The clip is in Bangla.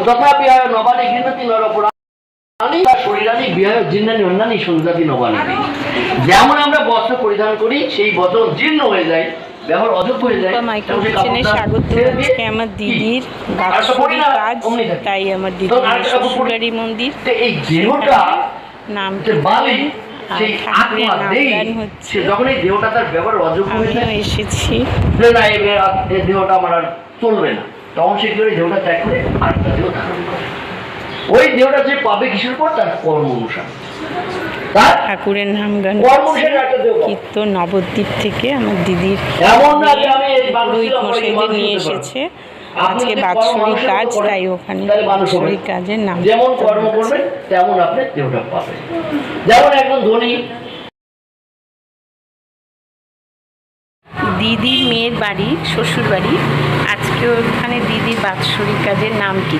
তথাপি নবানী ঘৃণতি নরপুরাণী বা শরীরানি বিহার জিন্নানি অন্যানি সুন্দরাতি নবানী। যেমন আমরা বস্ত্র পরিধান করি সেই বস্ত্র জীর্ণ হয়ে যায়, ব্যবহার অযোগ্য হয়ে যায়। স্বাগত। আজকে আমার দিদির বাৎসরিক কাজ, তাই আমার দিদির শ্বশুরবাড়ি মন্দির। এই দেহটা নাম বালি সেই আত্মা দেই সে যখন এই দেহটা তার ব্যবহার অযোগ্য হয়ে যায়, এসেছি যে না এই দেহটা আমার আর চলবে না, তখন সে কি করে দেহটা ত্যাগ করে আরেকটা দেহ ধারণ করে। ওই দেহটা যে পাবে কিসের পর? তার কর্ম অনুসারে। ঠাকুরের নাম গান কীর্তন নবদ্বীপ থেকে আমার দিদির পুরোহিত মশাইদের নিয়ে এসেছে। আজকে বাৎসরিক কাজ, তাই ওখানে বাৎসরিক কাজের নাম। যেমন কর্ম করবেন তেমন আপনি দেহটা পাবেন। যেমন একজন ধনী দিদির মেয়ের বাড়ি, শ্বশুর বাড়ি, আজকে ওখানে দিদির বাৎসরিক কাজের নাম কি?